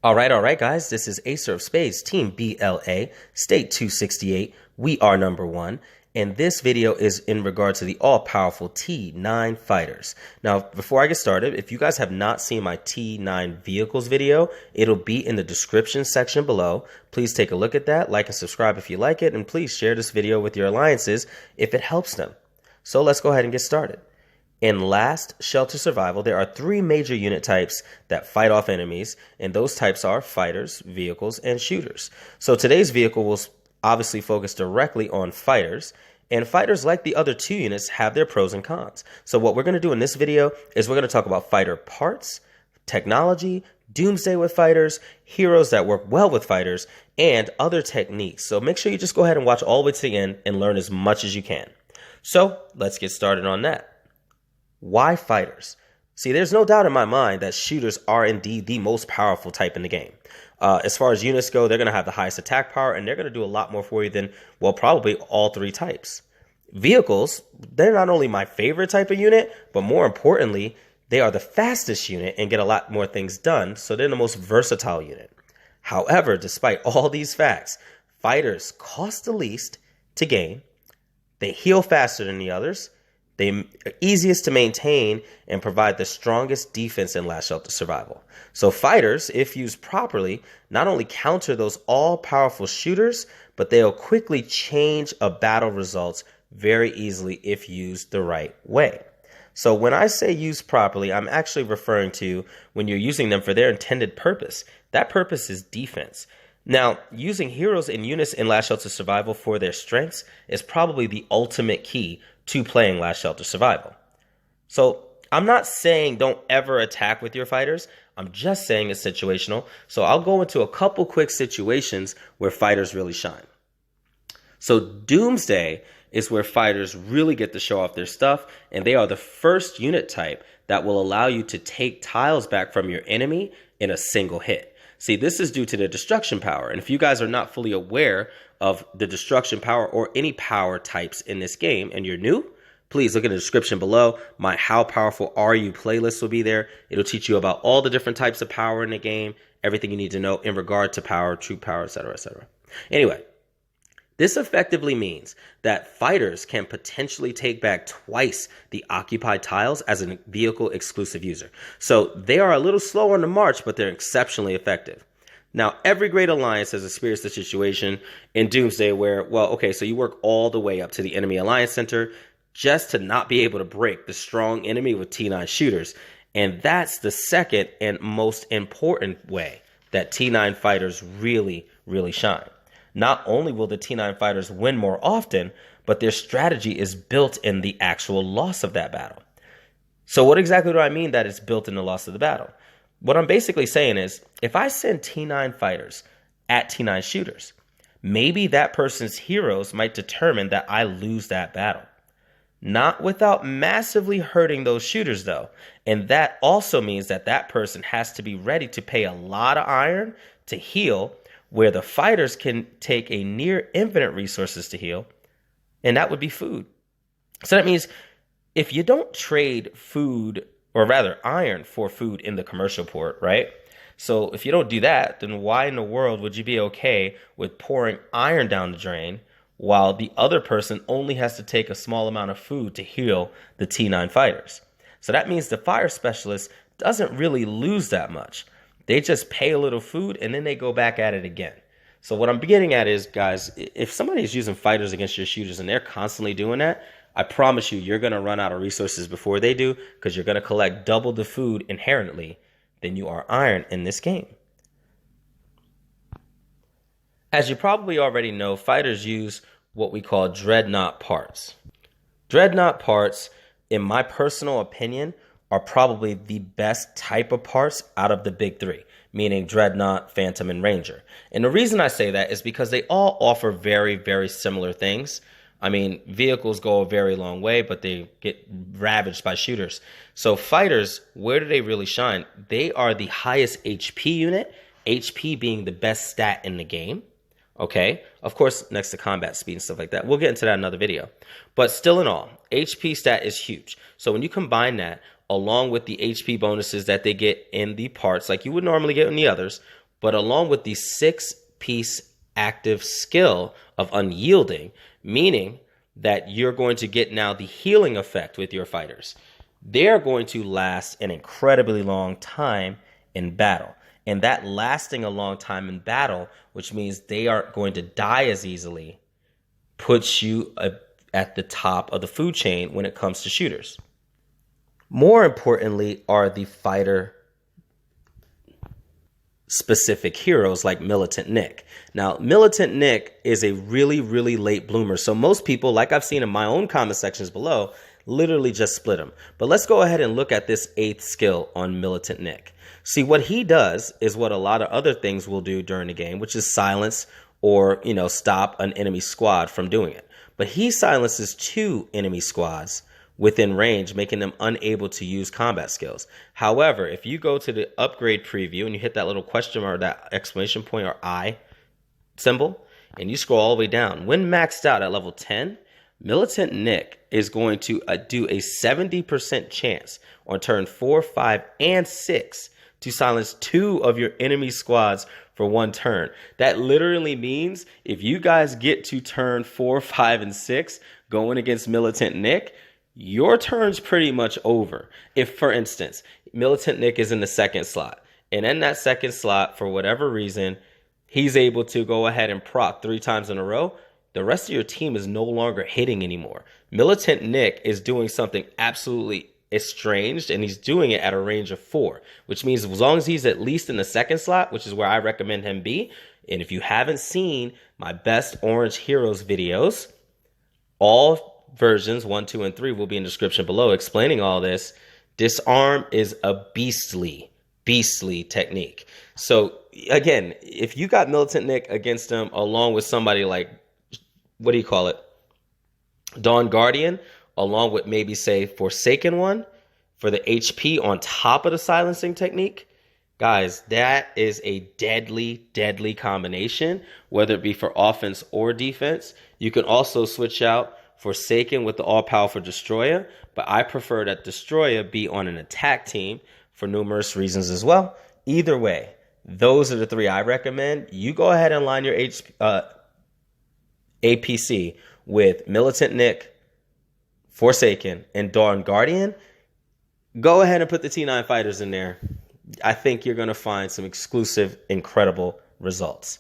All right, guys. This is Acer of Spades, Team BLA, State 268. We are number one. And this video is in regard to the all-powerful T9 fighters. Now, before I get started, if you guys have not seen my T9 vehicles video, it'll be in the description section below. Please take a look at that, like and subscribe if you like it, and please share this video with your alliances if it helps them. So let's go ahead and get started. In Last Shelter Survival, there are three major unit types that fight off enemies, and those types are fighters, vehicles, and shooters. So today's vehicle will obviously focus directly on fighters, and fighters, like the other two units, have their pros and cons. So what we're going to do in this video is we're going to talk about fighter parts, technology, doomsday with fighters, heroes that work well with fighters, and other techniques. So make sure you just go ahead and watch all the way to the end and learn as much as you can. So let's get started on that. Why fighters? See, there's no doubt in my mind that shooters are indeed the most powerful type in the game. As far as units go, they're going to have the highest attack power, and they're going to do a lot more for you than, well, probably all three types. Vehicles, they're not only my favorite type of unit, but more importantly, they are the fastest unit and get a lot more things done, so they're the most versatile unit. However, despite all these facts, fighters cost the least to gain, they heal faster than the others, they're easiest to maintain and provide the strongest defense in Last Shelter Survival. So fighters, if used properly, not only counter those all-powerful shooters, but they'll quickly change a battle results very easily if used the right way. So when I say used properly, I'm actually referring to when you're using them for their intended purpose. That purpose is defense. Now, using heroes and units in Last Shelter Survival for their strengths is probably the ultimate key to playing Last Shelter Survival. So I'm not saying don't ever attack with your fighters. I'm just saying it's situational. So I'll go into a couple quick situations where fighters really shine. So Doomsday is where fighters really get to show off their stuff, and they are the first unit type that will allow you to take tiles back from your enemy in a single hit. See, this is due to their destruction power. And if you guys are not fully aware of the destruction power or any power types in this game and you're new, please look in the description below. My How Powerful Are You playlist will be there. It'll teach you about all the different types of power in the game, everything you need to know in regard to power, true power, etc., etc. Anyway, this effectively means that fighters can potentially take back twice the occupied tiles as a vehicle exclusive user. So they are a little slow on the march, but they're exceptionally effective. Now, every great alliance has experienced a situation in Doomsday where, well, okay, so you work all the way up to the enemy alliance center just to not be able to break the strong enemy with T9 shooters. And that's the second and most important way that T9 fighters really, really shine. Not only will the T9 fighters win more often, but their strategy is built in the actual loss of that battle. So what exactly do I mean that it's built in the loss of the battle? What I'm basically saying is, if I send T9 fighters at T9 shooters, maybe that person's heroes might determine that I lose that battle. Not without massively hurting those shooters, though. And that also means that that person has to be ready to pay a lot of iron to heal, where the fighters can take a near infinite resources to heal, and that would be food. So that means if you don't trade food, or rather iron for food in the commercial port, right? So if you don't do that, then why in the world would you be okay with pouring iron down the drain while the other person only has to take a small amount of food to heal the T9 fighters? So that means the fire specialist doesn't really lose that much. They just pay a little food and then they go back at it again. So what I'm getting at is, guys, if somebody is using fighters against your shooters and they're constantly doing that, I promise you're going to run out of resources before they do, because you're going to collect double the food inherently than you are iron in this game. As you probably already know, fighters use what we call dreadnought parts. Dreadnought parts, in my personal opinion, are probably the best type of parts out of the big three, meaning Dreadnought, Phantom, and Ranger. And the reason I say that is because they all offer very, very similar things. I mean, vehicles go a very long way, but they get ravaged by shooters. So fighters, where do they really shine? They are the highest HP unit, HP being the best stat in the game. Okay, of course, next to combat speed and stuff like that. We'll get into that in another video. But still in all, HP stat is huge. So when you combine that along with the HP bonuses that they get in the parts like you would normally get in the others, But along with the 6-piece active skill of unyielding, meaning that you're going to get now the healing effect with your fighters, they're going to last an incredibly long time in battle. And that lasting a long time in battle, which means they aren't going to die as easily, puts you at the top of the food chain when it comes to shooters. More importantly are the fighter specific heroes like Militant Nick. Now, Militant Nick is a really, really late bloomer. So most people, like I've seen in my own comment sections below, literally just split him. But let's go ahead and look at this 8th skill on Militant Nick. See, what he does is what a lot of other things will do during the game, which is silence or, stop an enemy squad from doing it. But he silences 2 enemy squads within range, making them unable to use combat skills. However, if you go to the upgrade preview and you hit that little question mark, that exclamation point or I symbol, and you scroll all the way down, when maxed out at level 10, Militant Nick is going to do a 70% chance on turn 4, 5, and 6 to silence 2 of your enemy squads for 1 turn. That literally means if you guys get to turn 4, 5, and 6 going against Militant Nick, your turn's pretty much over. If, for instance, Militant Nick is in the 2nd slot, and in that 2nd slot, for whatever reason, he's able to go ahead and proc 3 times in a row, the rest of your team is no longer hitting anymore. Militant Nick is doing something absolutely estranged, and he's doing it at a range of 4, which means as long as he's at least in the 2nd slot, which is where I recommend him be, and if you haven't seen my best orange heroes videos, all versions 1, 2, and 3 will be in the description below explaining all this. Disarm is a beastly technique. So again, if you got Militant Nick against him along with somebody like, what do you call it, Dawn Guardian, along with maybe say Forsaken One for the HP on top of the silencing technique, guys, that is a deadly combination, whether it be for offense or defense. You can also switch out Forsaken with the all-powerful Destroyer, but I prefer that Destroyer be on an attack team for numerous reasons as well. Either way, those are the 3 I recommend. You go ahead and line your APC with Militant Nick, Forsaken, and Dawn Guardian. Go ahead and put the T9 fighters in there. I think you're going to find some exclusive, incredible results.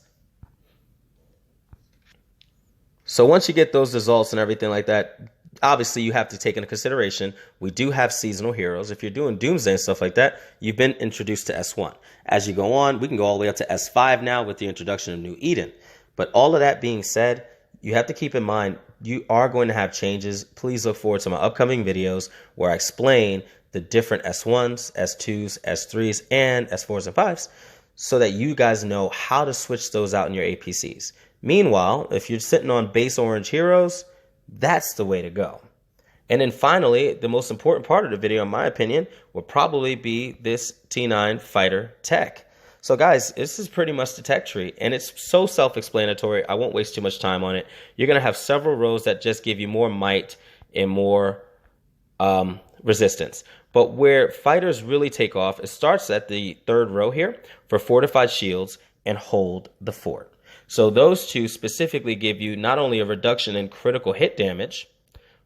So once you get those results and everything like that, obviously you have to take into consideration, we do have seasonal heroes. If you're doing Doomsday and stuff like that, you've been introduced to S1. As you go on, we can go all the way up to S5 now with the introduction of New Eden. But all of that being said, you have to keep in mind, you are going to have changes. Please look forward to my upcoming videos where I explain the different S1s, S2s, S3s, and S4s and 5s so that you guys know how to switch those out in your APCs. Meanwhile, if you're sitting on base orange heroes, that's the way to go. And then finally, the most important part of the video, in my opinion, will probably be this T9 fighter tech. So guys, this is pretty much the tech tree, and it's so self-explanatory. I won't waste too much time on it. You're going to have several rows that just give you more might and more resistance. But where fighters really take off, it starts at the 3rd row here for fortified shields and hold the fort. So those 2 specifically give you not only a reduction in critical hit damage,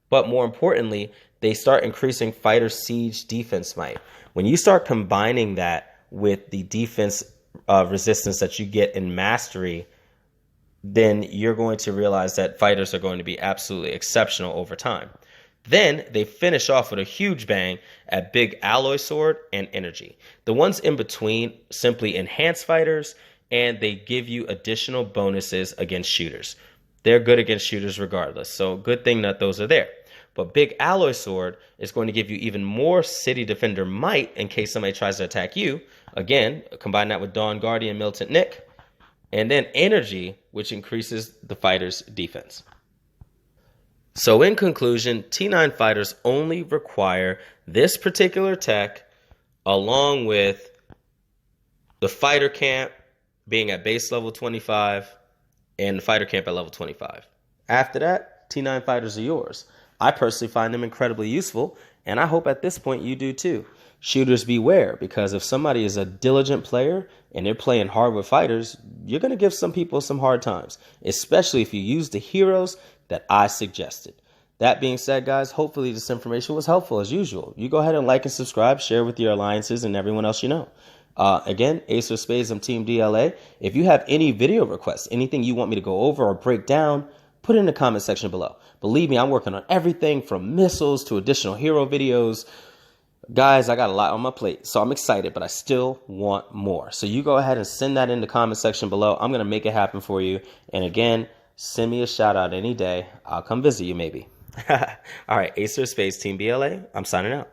but more importantly, they start increasing fighter siege defense might. When you start combining that with the defense resistance that you get in mastery, then you're going to realize that fighters are going to be absolutely exceptional over time. Then they finish off with a huge bang at Big Alloy Sword and Energy. The ones in between simply enhance fighters, and they give you additional bonuses against shooters. They're good against shooters regardless, so good thing that those are there. But Big Alloy Sword is going to give you even more City Defender might in case somebody tries to attack you. Again, combine that with Dawn Guardian, Militant Nick. And then Energy, which increases the fighter's defense. So in conclusion, T9 fighters only require this particular tech along with the fighter camp being at base level 25 and the fighter camp at level 25. After that, T9 fighters are yours. I personally find them incredibly useful, And I hope at this point you do too. Shooters beware, because if somebody is a diligent player and they're playing hard with fighters, you're going to give some people some hard times, especially if you use the heroes that I suggested. That being said, guys, hopefully this information was helpful as usual. You go ahead and like and subscribe, share with your alliances and everyone else you know. Again, Ace of Spades, I'm Team DLA. If you have any video requests, anything you want me to go over or break down, put it in the comment section below. Believe me, I'm working on everything from missiles to additional hero videos. Guys, I got a lot on my plate, so I'm excited, but I still want more. So you go ahead and send that in the comment section below. I'm going to make it happen for you. And again, send me a shout out any day. I'll come visit you maybe. All right, Ace of Spades, Team BLA, I'm signing out.